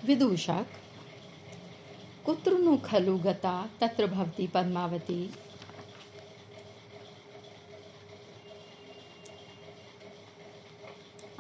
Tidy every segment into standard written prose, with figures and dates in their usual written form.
विदूषक कुत्र नु खलु गता तत्र भवती पद्मावती।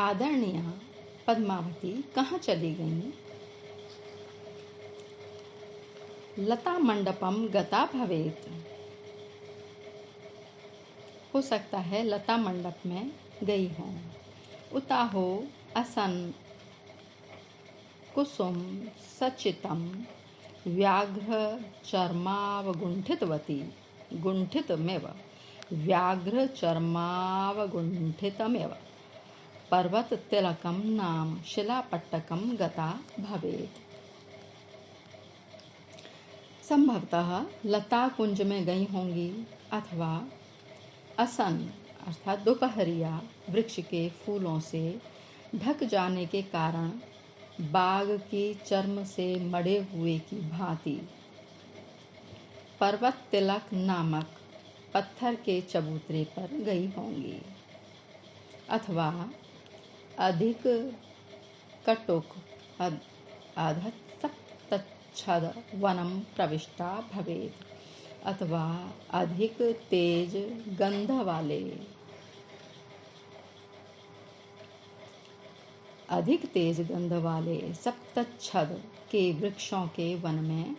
आदरणीय पद्मावती कहाँ चली गईं? लता मंडपम गता भवेत। हो सकता है लता मंडप में गई हों। उताहो असन कुसुम सचितम व्याघ्र चर्मावगुंठितवती गुंठितमेव व्याघ्र चर्मावगुंठितमेव पर्वत तिलकम नाम शिलापट्टकम गता भवेत। संभवतः लता कुंज में गई होंगी अथवा असन अर्थात दोपहरिया वृक्ष के फूलों से ढक जाने के कारण बाग की चर्म से मड़े हुए की भांति पर्वत तिलक नामक पत्थर के चबूतरे पर गई होंगी अथवा अधिक कटुक अधत्तच्छद वनम प्रविष्टा भवेत अथवा अधिक तेज गंध वाले सप्तच्छद के वृक्षों के वन में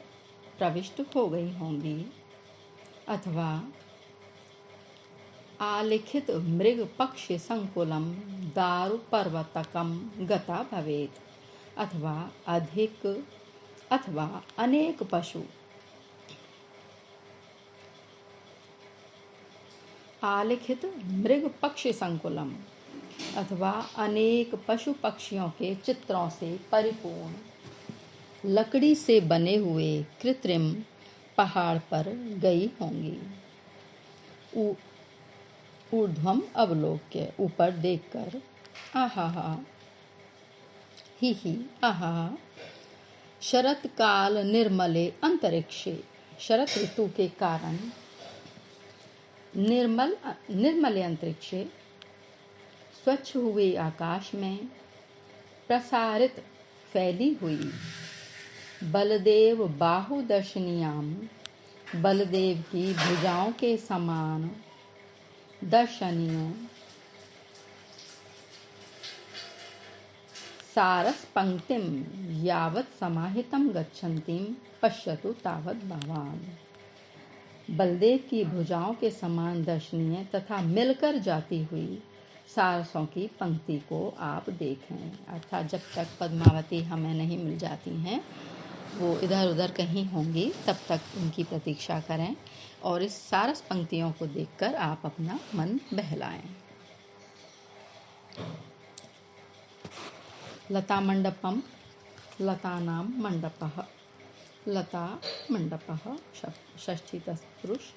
प्रविष्ट हो गई होंगी अथवा आलिखित मृग पक्षी संकुलम दारु पर्वतकम गता भवेत अथवा अनेक पशु आलिखित मृग पक्षी संकुलम अथवा अनेक पशु पक्षियों के चित्रों से परिपूर्ण लकड़ी से बने हुए कृत्रिम पहाड़ पर गई होंगी। ऊर्ध्वम अवलोक्य ऊपर देखकर आहा ही आहा। शरत काल निर्मले अंतरिक्षे शरत ऋतु के कारण निर्मल अंतरिक्षे स्वच्छ हुए आकाश में प्रसारित फैली हुई बलदेव बाहु दर्शनीयाम बलदेव की भुजाओं के समान दर्शनीय सारस पंक्तिम यावत समाहितम गच्छन्तीम पश्यतु तावत भवान। बलदेव की भुजाओं के समान दर्शनीय तथा मिलकर जाती हुई सारसों की पंक्ति को आप देखें। अर्थात जब तक पद्मावती हमें नहीं मिल जाती हैं, वो इधर उधर कहीं होंगी, तब तक उनकी प्रतीक्षा करें और इस सारस पंक्तियों को देखकर आप अपना मन बहलाएं। लता मंडपम लतानां मंडपः लता मंडपः षष्ठी तत्पुरुष।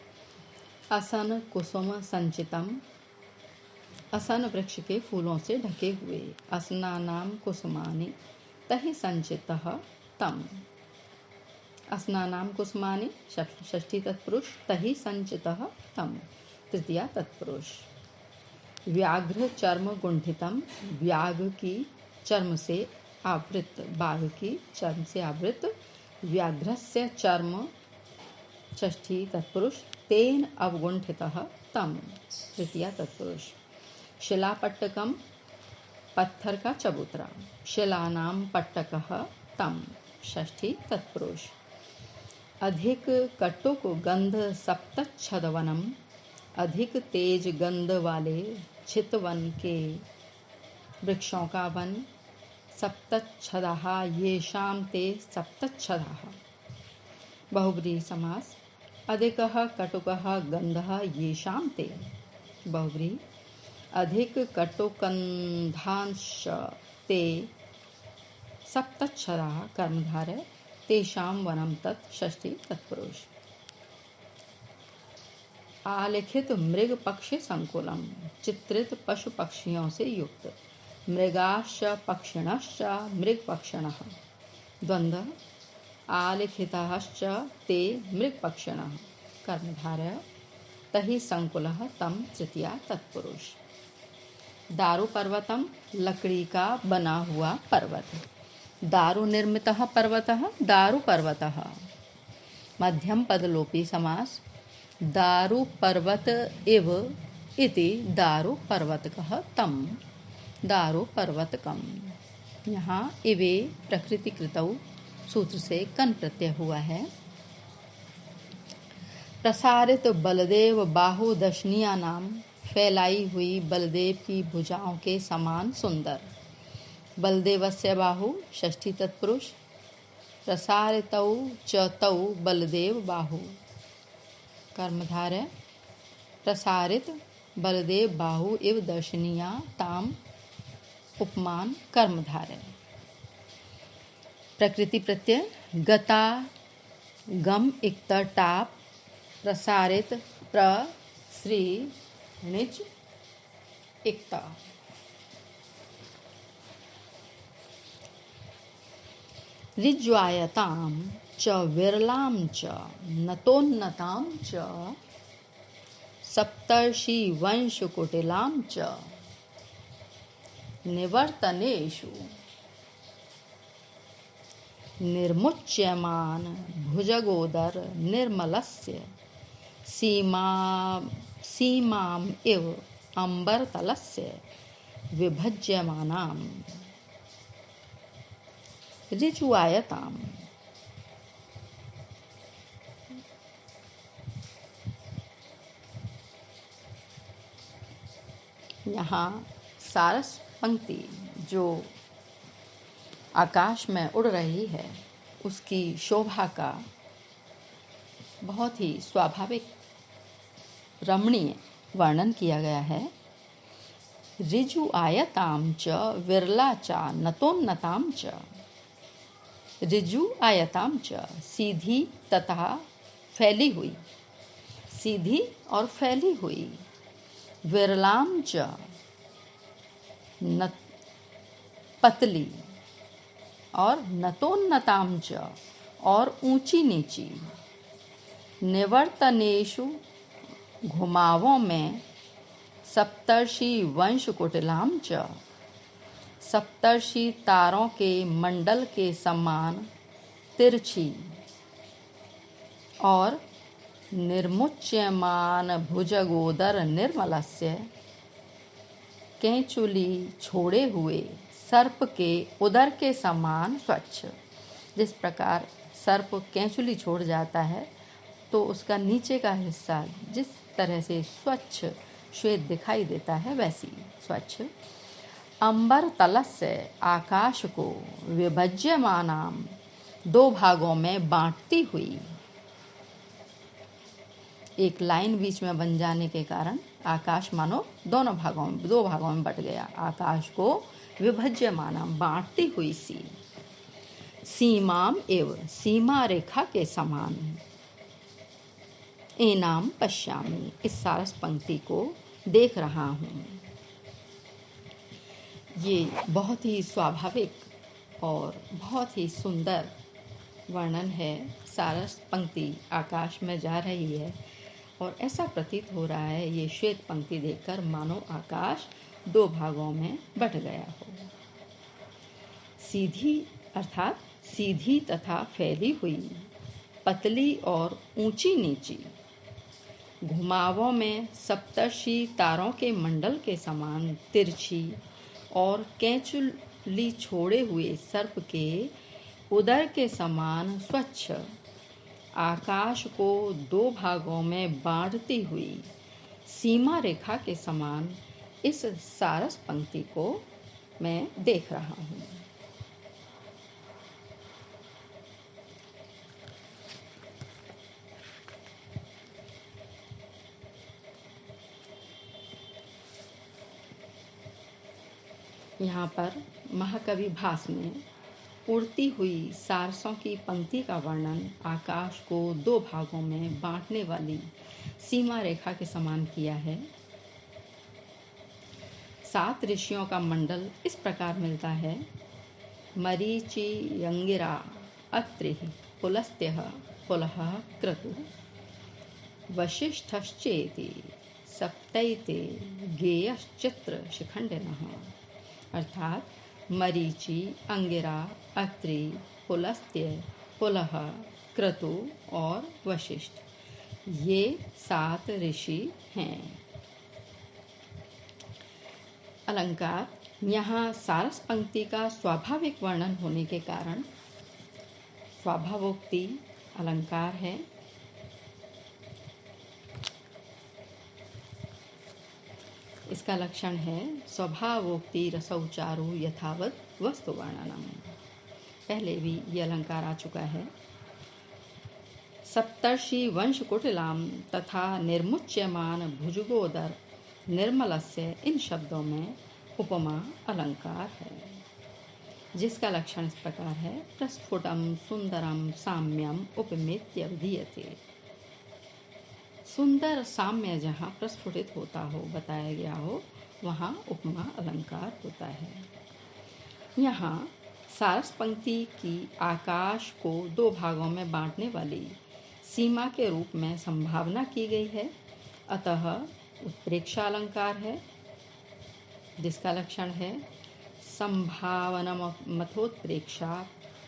असन कुसुम संचितम असन वृक्ष के फूलों से ढके हुए असनानाम कुसुमानि तहि संचितः तम असनानाम कुसुमानि षष्ठी तत्पुरुष तहि संचितः तम तृतीया तत्पुरुष। व्याघ्र चर्म गुंठितम व्याघ की चर्म से आवृत बाघ की चर्म से आवृत व्याघ्रस्य चर्म षष्ठी तत्पुरुष तेन अवगुंठितः तम तृतीया तत्पुरुष। शिलापट्टकम पत्थर का चबूतरा शिलानाम पट्टकः तम षष्ठी तत्पुरुष। अधिक कटुक गंध सप्तच्छदवनम अधिक तेज गंध वाले छितवन के वृक्षों का वन सप्तच्छदः येषां ते सप्तच्छदः बहुब्रीहि समास। अधिकः कटुकः गंधः येषां ते बहुब्रीहि अधिक कटुकंधांश ते सप्तच्छदः कर्मधारय तेषां वनम तत् षष्ठी तत्पुरुष। आलिखित मृग पक्षी संकुलम चित्रित पशु पक्षियों से युक्त मृगाश्च पक्षिणश्च मृग पक्षिणः द्वंद्व आलिखिताश्च ते मृग पक्षिणः कर्मधारय तहि संकुलः तम तृतीया तत्पुरुष। दारु पर्वतम लकड़ी का बना हुआ पर्वत दारु निर्मितः पर्वतः दारु पर्वतः। मध्यम पदलोपी समास दारु पर्वत इव इति दारु पर्वतकः तम दारु पर्वतकम। यहाँ इवे प्रकृति कृतौ सूत्र से कन प्रत्यय हुआ है। प्रसारित बलदेव बाहु दशनिया नाम फैलाई हुई बलदेव की भुजाओं के समान सुंदर। बलदेवस्य बाहु षष्ठी तत्पुरुष। प्रसारितौ च तौ बलदेव बाहु। कर्मधारय प्रसारित बलदेव बाहु इव दर्शनीया ताम उपमान कर्मधारय। प्रकृति प्रत्यय गता गम इक्त टाप प्रसारित प्र श्री निज इक्ता। ऋज्वायतां च विरलां च नतोन्नतां च सप्तर्षि वंश कुटिलां च निवर्तनेषु निर्मुच्यमान भुजगोदर निर्मलस्य सीमाम इव अंबरतलस्य विभज्यमानाम्। ऋजुआयताम् यहाँ सारस पंक्ति जो आकाश में उड़ रही है उसकी शोभा का बहुत ही स्वाभाविक रमणीय वर्णन किया गया है। ऋजु आयताम च विरला चा नतोन्नताम च। ऋजु आयताम च सीधी तथा फैली हुई, सीधी और फैली हुई। विरलाम च पतली और नतोन्नताम च और ऊंची नीची। निवर्तनेषु घुमावों में सप्तर्षि वंश कुटिलाम च सप्तर्षि तारों के मंडल के समान तिरछी और निर्मुच्यमान भुजगोदर निर्मलस्य केंचुली छोड़े हुए सर्प के उदर के समान स्वच्छ। जिस प्रकार सर्प केंचुली छोड़ जाता है तो उसका नीचे का हिस्सा जिस तरह से स्वच्छ श्वेत दिखाई देता है वैसी स्वच्छ। अंबर तलस्य आकाश को विभज्यमानाम दो भागों में बांटती हुई। एक लाइन बीच में बन जाने के कारण आकाश मानो दो भागों में बट गया। आकाश को विभज्यमानाम बांटती हुई सी। सीमाम एव सीमा रेखा के समान। एनाम पश्यामि इस सारस पंक्ति को देख रहा हूँ। ये बहुत ही स्वाभाविक और बहुत ही सुंदर वर्णन है। सारस पंक्ति आकाश में जा रही है और ऐसा प्रतीत हो रहा है ये श्वेत पंक्ति देखकर मानो आकाश दो भागों में बट गया हो। सीधी अर्थात सीधी तथा फैली हुई, पतली और ऊंची नीची। घुमावों में सप्तर्षि तारों के मंडल के समान तिरछी और केंचुली छोड़े हुए सर्प के उदर के समान स्वच्छ। आकाश को दो भागों में बांटती हुई सीमा रेखा के समान इस सारस पंक्ति को मैं देख रहा हूँ। यहाँ पर महाकवि भास ने उड़ती हुई सारसों की पंक्ति का वर्णन आकाश को दो भागों में बांटने वाली सीमा रेखा के समान किया है। 7 ऋषियों का मंडल इस प्रकार मिलता है। मरीचि यंगिरा अत्रिः पुलस्त्यः पुलह क्रतु वसिष्ठश्चेति सप्तैते गेयश्चित्र शिखंडिनः। अर्थात मरीचि, अंगिरा, अत्रि, पुलस्त्य, पुलह, क्रतु और वशिष्ठ, ये 7 ऋषि हैं। अलंकार। यहाँ सारस पंक्ति का स्वाभाविक वर्णन होने के कारण स्वाभावोक्ति अलंकार है। इसका लक्षण है स्वभावोक्ति रसौचारो यथावत वस्तु वर्णनम। पहले भी ये अलंकार आ चुका है। सप्तर्षि वंश कुटिलाम तथा निर्मुच्यमान भुजगोदर निर्मलस्य, इन शब्दों में उपमा अलंकार है, जिसका लक्षण इस प्रकार है। प्रस्फुटम सुंदरम साम्यम उपमेत्य विधीयते। सुंदर साम्य जहाँ प्रस्फुटित होता हो, बताया गया हो, वहाँ उपमा अलंकार होता है। यहाँ सारस पंक्ति की आकाश को 2 भागों में बांटने वाली सीमा के रूप में संभावना की गई है, अतः उत्प्रेक्षा अलंकार है, जिसका लक्षण है संभावना मथोत्प्रेक्षा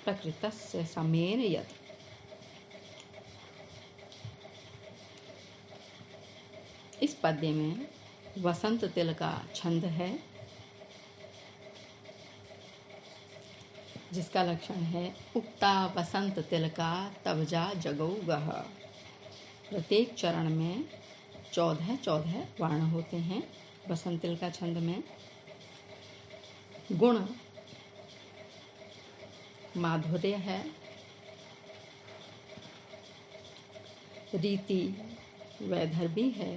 प्रकृतस्य समेन यत्। इस पद्य में वसंत तिल का छंद है, जिसका लक्षण है उक्ता वसंत तिल का तवजा जगौ गह। प्रत्येक चरण में 14 वर्ण होते हैं। वसंत तिल का छंद में गुण माधुर्य है, रीति वैदर्भी है,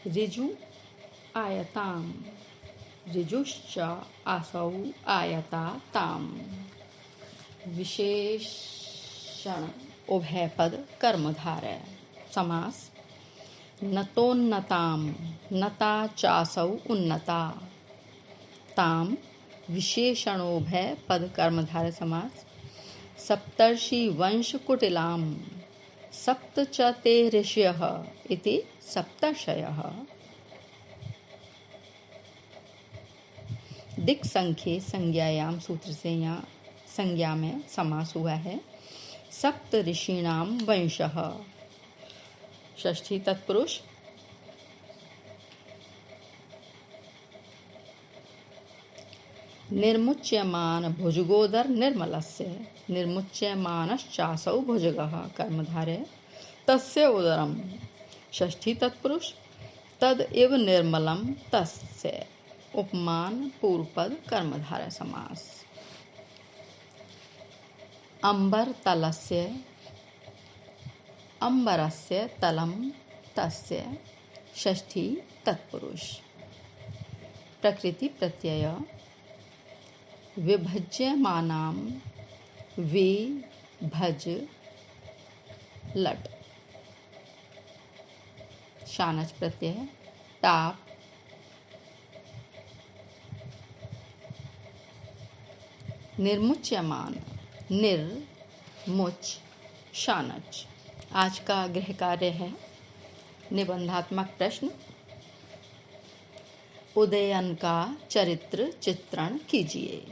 ऋजु आयताम, ऋजुश्च आसौ आयता ताम। विशेषण उभय पद कर्मधारय। समास। नतोन्नताम, नता चासौ उन्नता, ताम विशेषणोभय पद कर्मधारय समास। सप्तर्षि वंश कुटिलाम, सप्त च ते ऋषयः इति सप्तर्षयः। दिक् संख्ये संज्ञायाम सूत्र से यहाँ संज्ञा में समास हुआ है। सप्त ऋषीणाम वंशः, षष्ठी तत्पुरुष। निर्मुच्यमान भुजगोदर निर्मलस्य, निर्मुच्यमानश्चासौ भुजगः कर्मधारय। तस्य उदरम, षष्ठी तत्पुरुष। तद इव निर्मलम तस्य, उपमान पूर्वपद कर्मधारय समास। अंबर तलस्य, अंबरस्य तलम तस्य, षष्ठी तत्पुरुष। प्रकृति प्रत्यय विभज्यमानाम, वे भज लट। शानच प्रत्यय टाप, निर्मुच्यमान, निर्मुच शानच। आज का गृह कार्य है निबंधात्मक प्रश्न। उदयन का चरित्र चित्रण कीजिए।